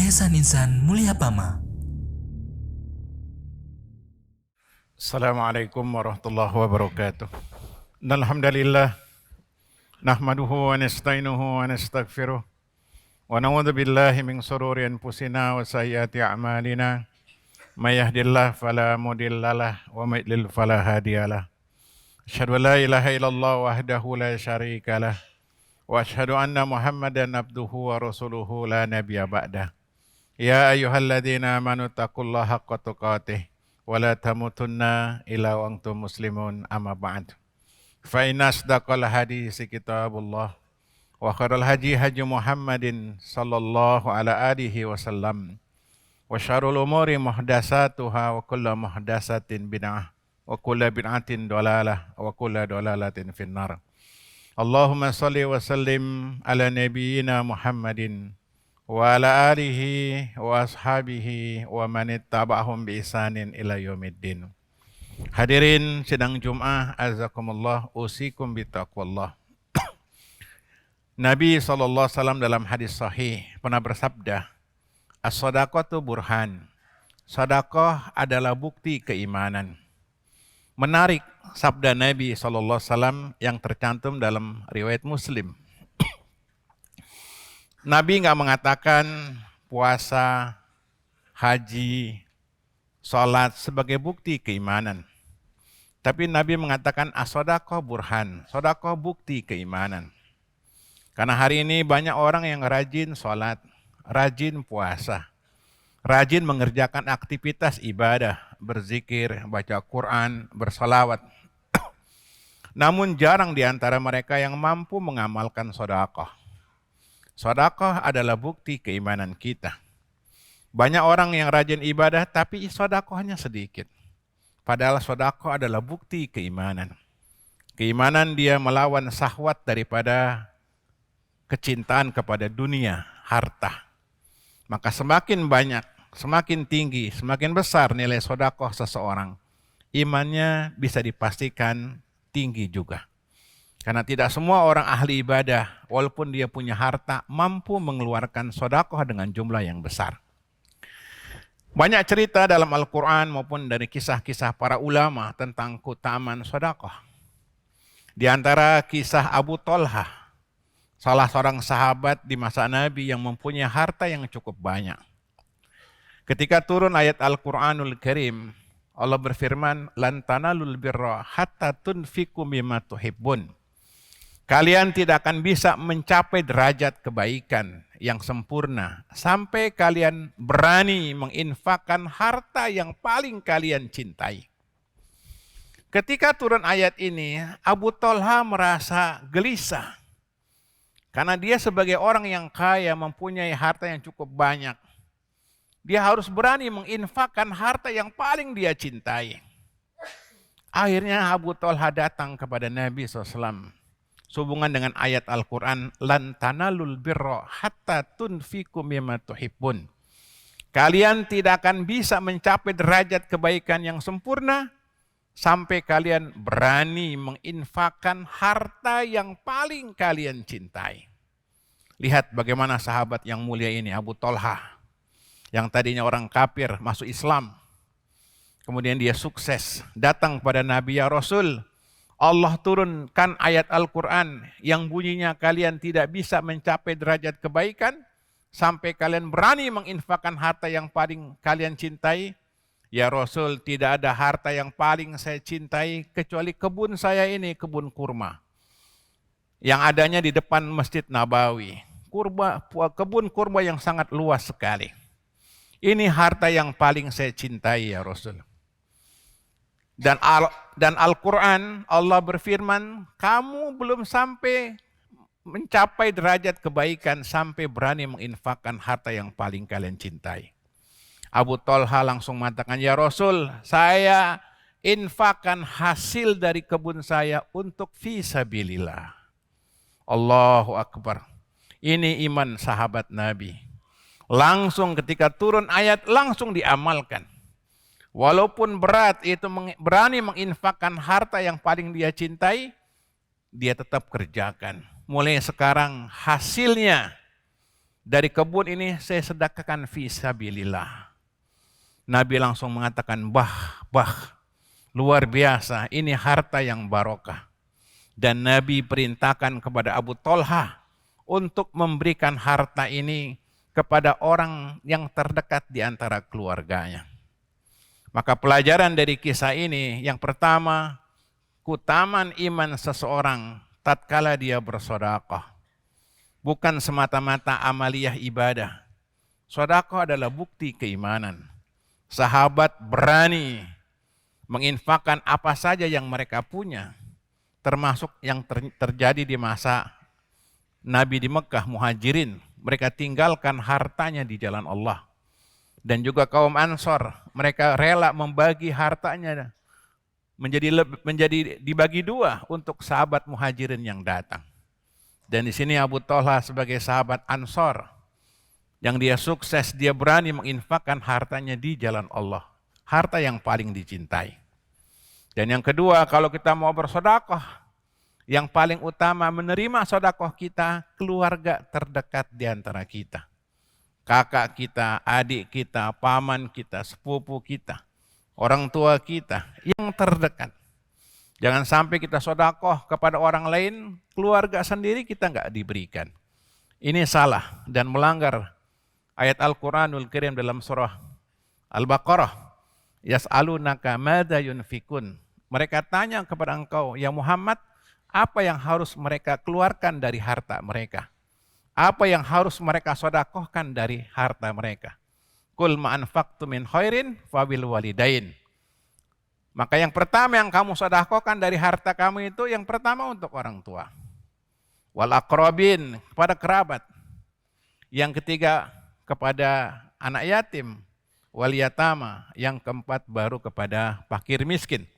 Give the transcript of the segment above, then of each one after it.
Yayasan Insan Mulia Pama. Assalamualaikum warahmatullahi wabarakatuh. Alhamdulillah nahmaduhu wa nasta'inuhu wa nastaghfiruh wa na'udzu billahi min shururi anfusina wa sayyiati a'malina may yahdihillahu fala mudhillalah wa may yudlil fala hadiyalah. Asyhadu an la ilaha illallah wahdahu la syarikalah wa asyhadu anna Muhammadan abduhu wa rasuluhu la nabiyya ba'dah. Ya ayyuhalladzina amanu taqullaha haqqa tuqatih wala tamutunna illa wa antum muslimun amma ba'd. Fa inna asdaqal hadisi kitabullah wa khairal hadi hadi Muhammadin sallallahu ala alihi wasallam wa syarrul umuri muhdatsatuha wa kullu muhdatsatin bid'ah wa kullu bid'atin dhalalah wa kullu dhalalatin finnar. Allahumma shalli wa sallim ala nabiyyina Muhammadin wa ala alihi wa ashabihi wa man ittaba'ahum bi ihsanin ila yaumiddin. Hadirin sidang Jumat, azakumullah, usikum bi taqwallah. Nabi SAW dalam hadis sahih pernah bersabda, as-shadaqatu burhan. Sedekah adalah bukti keimanan. Menarik sabda Nabi SAW yang tercantum dalam riwayat Muslim. Nabi nggak mengatakan puasa, haji, sholat sebagai bukti keimanan. Tapi Nabi mengatakan as-shadaqah burhan, sedekah bukti keimanan. Karena hari ini banyak orang yang rajin sholat, rajin puasa, rajin mengerjakan aktivitas ibadah, berzikir, baca Quran, bersalawat. Namun jarang di antara mereka yang mampu mengamalkan sedekah. Sedekah adalah bukti keimanan kita. Banyak orang yang rajin ibadah tapi sedekahnya sedikit. Padahal sedekah adalah bukti keimanan. Keimanan dia melawan syahwat daripada kecintaan kepada dunia, harta. Maka semakin banyak, semakin tinggi, semakin besar nilai sedekah seseorang, imannya bisa dipastikan tinggi juga. Karena tidak semua orang ahli ibadah, walaupun dia punya harta, mampu mengeluarkan sedekah dengan jumlah yang besar. Banyak cerita dalam Al-Quran maupun dari kisah-kisah para ulama tentang keutamaan sedekah. Di antara kisah Abu Thalhah, salah seorang sahabat di masa Nabi yang mempunyai harta yang cukup banyak. Ketika turun ayat Al-Quranul Karim, Allah berfirman, lan tanalul birra hatta tunfiqu mimma tuhibbun. Kalian tidak akan bisa mencapai derajat kebaikan yang sempurna sampai kalian berani menginfakkan harta yang paling kalian cintai. Ketika turun ayat ini, Abu Thalhah merasa gelisah. Karena dia sebagai orang yang kaya, mempunyai harta yang cukup banyak. Dia harus berani menginfakkan harta yang paling dia cintai. Akhirnya Abu Thalhah datang kepada Nabi SAW. Sehubungan dengan ayat Al-Quran, lan tanalul birra hatta tunfiqu mimma tuhibbun. Kalian tidak akan bisa mencapai derajat kebaikan yang sempurna sampai kalian berani menginfakkan harta yang paling kalian cintai. Lihat bagaimana sahabat yang mulia ini, Abu Thalhah, yang tadinya orang kafir masuk Islam. Kemudian dia sukses, datang pada Nabi, ya Rasul, Allah turunkan ayat Al-Quran yang bunyinya kalian tidak bisa mencapai derajat kebaikan sampai kalian berani menginfakkan harta yang paling kalian cintai. Ya Rasul, tidak ada harta yang paling saya cintai kecuali kebun saya ini, kebun kurma. Yang adanya di depan Masjid Nabawi. Kebun kurma yang sangat luas sekali. Ini harta yang paling saya cintai ya Rasul. Dan Al-Quran, Allah berfirman, kamu belum sampai mencapai derajat kebaikan sampai berani menginfakkan harta yang paling kalian cintai. Abu Thalhah langsung mengatakan, ya Rasul, saya infakkan hasil dari kebun saya untuk fisabilillah. Allahu Akbar. Ini iman sahabat Nabi. Langsung ketika turun ayat, langsung diamalkan. Walaupun berat, itu berani menginfakkan harta yang paling dia cintai, dia tetap kerjakan. Mulai sekarang hasilnya dari kebun ini saya sedekahkan fi sabilillah. Nabi langsung mengatakan, luar biasa, ini harta yang barokah. Dan Nabi perintahkan kepada Abu Thalhah untuk memberikan harta ini kepada orang yang terdekat di antara keluarganya. Maka pelajaran dari kisah ini, yang pertama, keutamaan iman seseorang tatkala dia bersedekah. Bukan semata-mata amaliyah ibadah. Sedekah adalah bukti keimanan. Sahabat berani menginfakkan apa saja yang mereka punya, termasuk yang terjadi di masa Nabi di Mekah, Muhajirin. Mereka tinggalkan hartanya di jalan Allah. Dan juga kaum Ansor, mereka rela membagi hartanya menjadi dibagi dua untuk sahabat Muhajirin yang datang. Dan di sini Abu Thalhah sebagai sahabat Ansor, yang dia sukses, dia berani menginfakkan hartanya di jalan Allah. Harta yang paling dicintai. Dan yang kedua, kalau kita mau bersedekah, yang paling utama menerima sedekah kita, keluarga terdekat di antara kita. Kakak kita, adik kita, paman kita, sepupu kita, orang tua kita yang terdekat. Jangan sampai kita sedekah kepada orang lain, keluarga sendiri kita enggak diberikan. Ini salah dan melanggar ayat Al-Quranul Karim dalam surah Al-Baqarah. Yas'alunaka madza yunfikun. Mereka tanya kepada engkau, ya Muhammad, apa yang harus mereka keluarkan dari harta mereka? Apa yang harus mereka sedekahkan dari harta mereka? Qul ma anfaqtum min khairin fabil walidain. Maka yang pertama yang kamu sedekahkan dari harta kamu itu, yang pertama untuk orang tua. Wal aqrabin, kepada kerabat. Yang ketiga kepada anak yatim. Wal yatama, yang keempat baru kepada fakir miskin.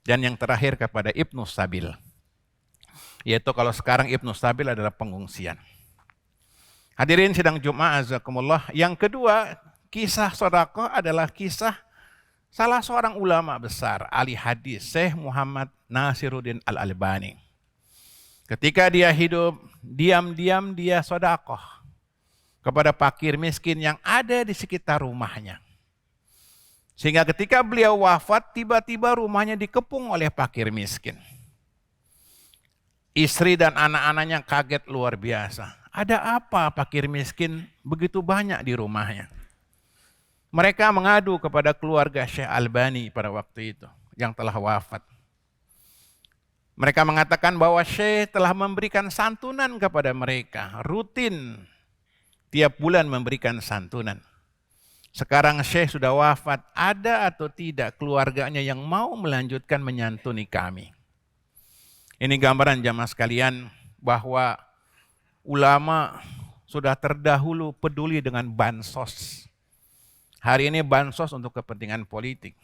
Dan yang terakhir kepada ibnu sabil. Yaitu kalau sekarang ibnu sabil adalah pengungsian. Hadirin sidang Jumat azakumullah. Yang kedua, kisah sedekah adalah kisah salah seorang ulama besar, ahli hadis, Syekh Muhammad Nasiruddin Al-Albani. Ketika dia hidup, diam-diam dia sedekah kepada fakir miskin yang ada di sekitar rumahnya. Sehingga ketika beliau wafat, tiba-tiba rumahnya dikepung oleh fakir miskin. Istri dan anak-anaknya kaget luar biasa. Ada apa fakir miskin begitu banyak di rumahnya? Mereka mengadu kepada keluarga Syekh Albani pada waktu itu yang telah wafat. Mereka mengatakan bahwa Syekh telah memberikan santunan kepada mereka, rutin tiap bulan memberikan santunan. Sekarang Syekh sudah wafat, ada atau tidak keluarganya yang mau melanjutkan menyantuni kami? Ini gambaran jamaah sekalian bahwa ulama sudah terdahulu peduli dengan bansos. Hari ini bansos untuk kepentingan politik.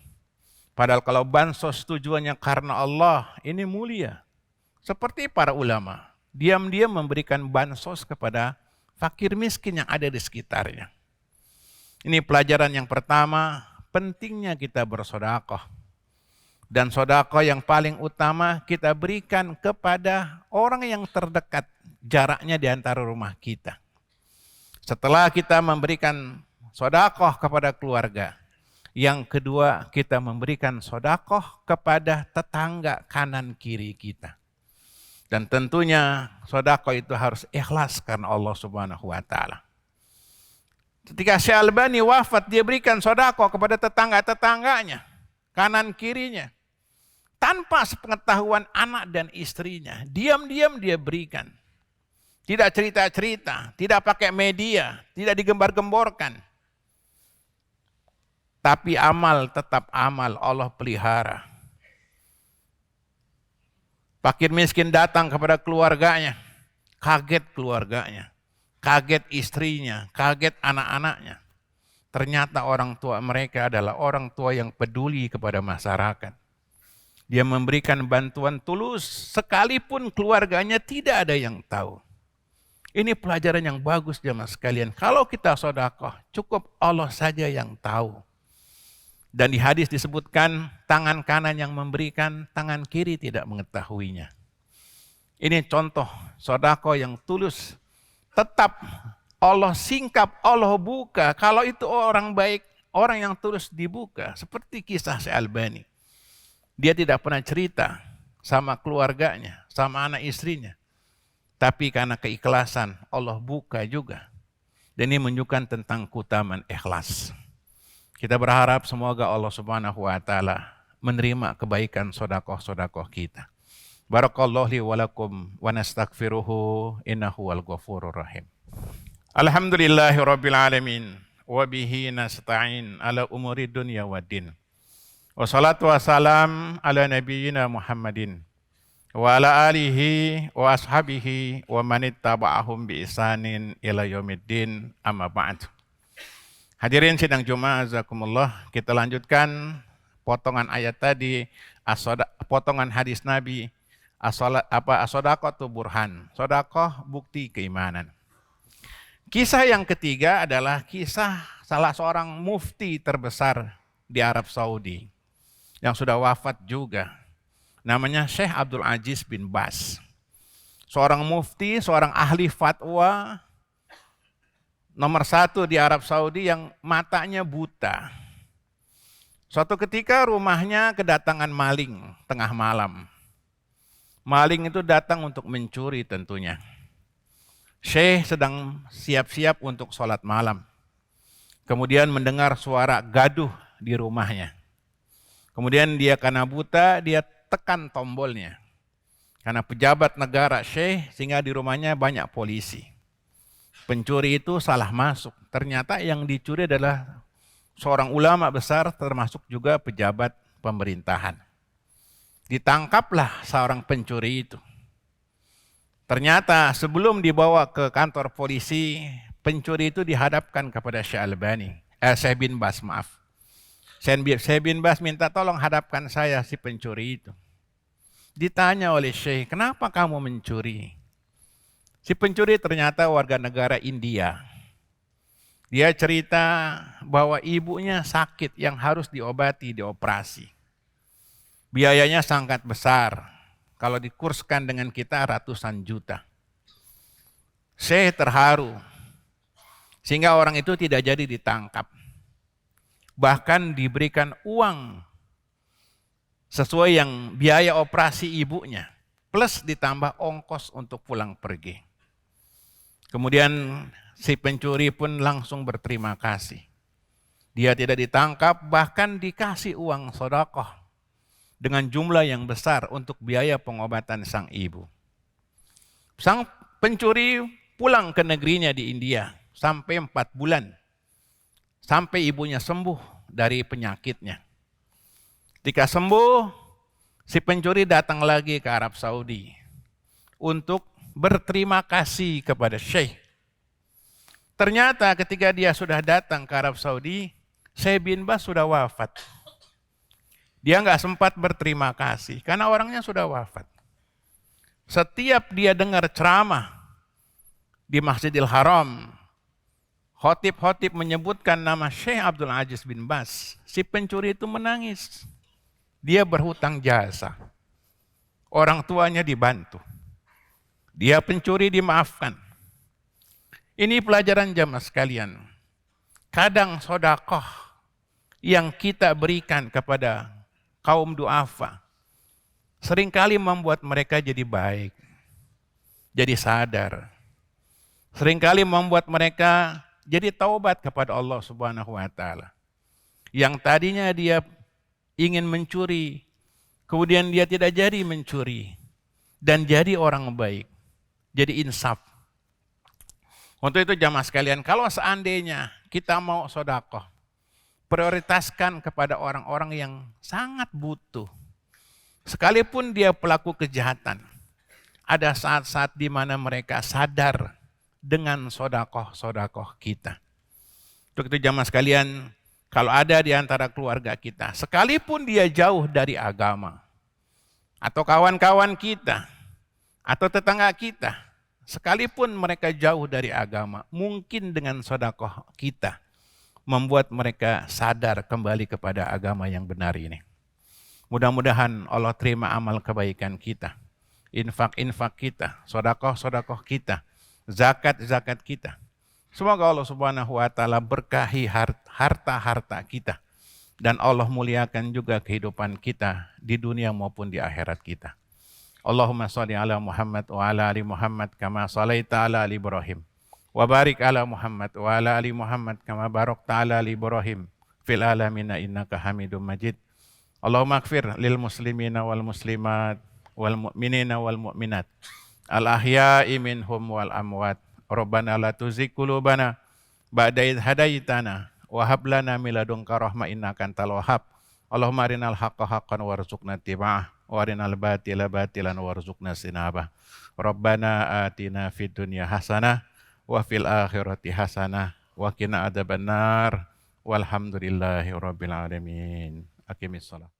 Padahal kalau bansos tujuannya karena Allah, ini mulia. Seperti para ulama, diam-diam memberikan bansos kepada fakir miskin yang ada di sekitarnya. Ini pelajaran yang pertama, pentingnya kita bersedekah. Dan sedekah yang paling utama kita berikan kepada orang yang terdekat, jaraknya di antara rumah kita. Setelah kita memberikan sedekah kepada keluarga, yang kedua kita memberikan sedekah kepada tetangga kanan kiri kita. Dan tentunya sedekah itu harus ikhlas karena Allah Subhanahu wa taala. Ketika Syekh Albani wafat, dia berikan sedekah kepada tetangga-tetangganya, kanan kirinya. Tanpa sepengetahuan anak dan istrinya, diam-diam dia berikan. Tidak cerita-cerita, tidak pakai media, tidak digembar-gemborkan. Tapi amal tetap amal, Allah pelihara. Fakir miskin datang kepada keluarganya, kaget keluarganya, kaget istrinya, kaget anak-anaknya. Ternyata orang tua mereka adalah orang tua yang peduli kepada masyarakat. Dia memberikan bantuan tulus, sekalipun keluarganya tidak ada yang tahu. Ini pelajaran yang bagus jemaah sekalian. Kalau kita sedekah, cukup Allah saja yang tahu. Dan di hadis disebutkan, tangan kanan yang memberikan, tangan kiri tidak mengetahuinya. Ini contoh sedekah yang tulus. Tetap Allah singkap, Allah buka. Kalau itu orang baik, orang yang terus dibuka. Seperti kisah Syekh-Albani. Dia tidak pernah cerita sama keluarganya, sama anak istrinya. Tapi karena keikhlasan, Allah buka juga. Dan ini menunjukkan tentang keutamaan ikhlas. Kita berharap semoga Allah Subhanahu wa taala menerima kebaikan sedekah-sedekah kita. Barakallahu li wa lakum wa nastaghfiruhu innahu wal ghafurur rahim. Alhamdulillahirabbil alamin wa bihi nasta'in ala umuri dunya waddin. Wassalatu wassalam ala nabiyyina Muhammadin wa ala alihi wa ashabihi wa man ittaba'ahum bi ihsanin ila yaumiddin amma ba'd. Hadirin sidang Jumat, jazakumullah. Kita lanjutkan potongan ayat tadi, potongan hadis Nabi, as-shadaqatu burhan, sedekah bukti keimanan. Kisah yang ketiga adalah kisah salah seorang mufti terbesar di Arab Saudi yang sudah wafat juga. Namanya Syekh Abdul Aziz bin Baz. Seorang mufti, seorang ahli fatwa nomor 1 di Arab Saudi yang matanya buta. Suatu ketika rumahnya kedatangan maling tengah malam. Maling itu datang untuk mencuri tentunya. Syekh sedang siap-siap untuk sholat malam. Kemudian mendengar suara gaduh di rumahnya. Kemudian dia karena buta, dia tekan tombolnya. Karena pejabat negara Syekh, sehingga di rumahnya banyak polisi. Pencuri itu salah masuk. Ternyata yang dicuri adalah seorang ulama besar, termasuk juga pejabat pemerintahan. Ditangkaplah seorang pencuri itu. Ternyata sebelum dibawa ke kantor polisi, pencuri itu dihadapkan kepada Syekh bin Baz, maaf. Syekh bin Baz minta tolong hadapkan saya si pencuri itu. Ditanya oleh Syekh, kenapa kamu mencuri? Si pencuri ternyata warga negara India. Dia cerita bahwa ibunya sakit yang harus diobati, dioperasi. Biayanya sangat besar. Kalau dikurskan dengan kita ratusan juta. Syekh terharu. Sehingga orang itu tidak jadi ditangkap. Bahkan diberikan uang sesuai yang biaya operasi ibunya. Plus ditambah ongkos untuk pulang pergi. Kemudian si pencuri pun langsung berterima kasih. Dia tidak ditangkap, bahkan dikasih uang sedekah dengan jumlah yang besar untuk biaya pengobatan sang ibu. Sang pencuri pulang ke negerinya di India sampai 4 bulan. Sampai ibunya sembuh dari penyakitnya. Ketika sembuh, si pencuri datang lagi ke Arab Saudi untuk berterima kasih kepada Syekh. Ternyata ketika dia sudah datang ke Arab Saudi, Syekh bin Baz sudah wafat. Dia nggak sempat berterima kasih karena orangnya sudah wafat. Setiap dia dengar ceramah di Masjidil Haram, khotib-khotib menyebutkan nama Syekh Abdul Aziz bin Baz, si pencuri itu menangis. Dia berhutang jasa. Orang tuanya dibantu. Dia pencuri dimaafkan. Ini pelajaran jamaah sekalian. Kadang sedekah yang kita berikan kepada kaum duafa seringkali membuat mereka jadi baik, jadi sadar. Seringkali membuat mereka jadi taubat kepada Allah Subhanahu wa taala. Yang tadinya dia ingin mencuri, kemudian dia tidak jadi mencuri dan jadi orang baik, jadi insaf. Untuk itu jamaah sekalian, kalau seandainya kita mau sedekah, prioritaskan kepada orang-orang yang sangat butuh. Sekalipun dia pelaku kejahatan, ada saat-saat di mana mereka sadar dengan sedekah kita. Untuk itu jamaah sekalian, kalau ada di antara keluarga kita, sekalipun dia jauh dari agama, atau kawan-kawan kita, atau tetangga kita, sekalipun mereka jauh dari agama, mungkin dengan sedekah kita membuat mereka sadar kembali kepada agama yang benar ini. Mudah-mudahan Allah terima amal kebaikan kita, infak-infak kita, sedekah-sedekah kita, zakat-zakat kita. Semoga Allah Subhanahu wa taala berkahi harta-harta kita dan Allah muliakan juga kehidupan kita di dunia maupun di akhirat kita. Allahumma shalli ala Muhammad wa ala ali Muhammad kama shalaita ala ali Ibrahim. Wa barik ala Muhammad wa ala ali Muhammad kama barakta ala ali Ibrahim fil alamin innaka Hamidum Majid. Allahumma ighfir lil muslimina wal muslimat wal mu'minina wal mu'minat al ahya'i minhum wal amwat. Rabbana la tuzigh qulubana ba'da idh hadaitana wa hab lana min ladunka rahmah innaka antal wahhab. Allahumma arinal haqqa haqqan warzuqna ittiba'ah wa arinal batila batilan warzuqna istinabah. Rabbana atina fid dunya hasanah wa fil akhirati hasanah wa qina adzabannar. Walhamdulillahi rabbil alamin. Aqimissalah.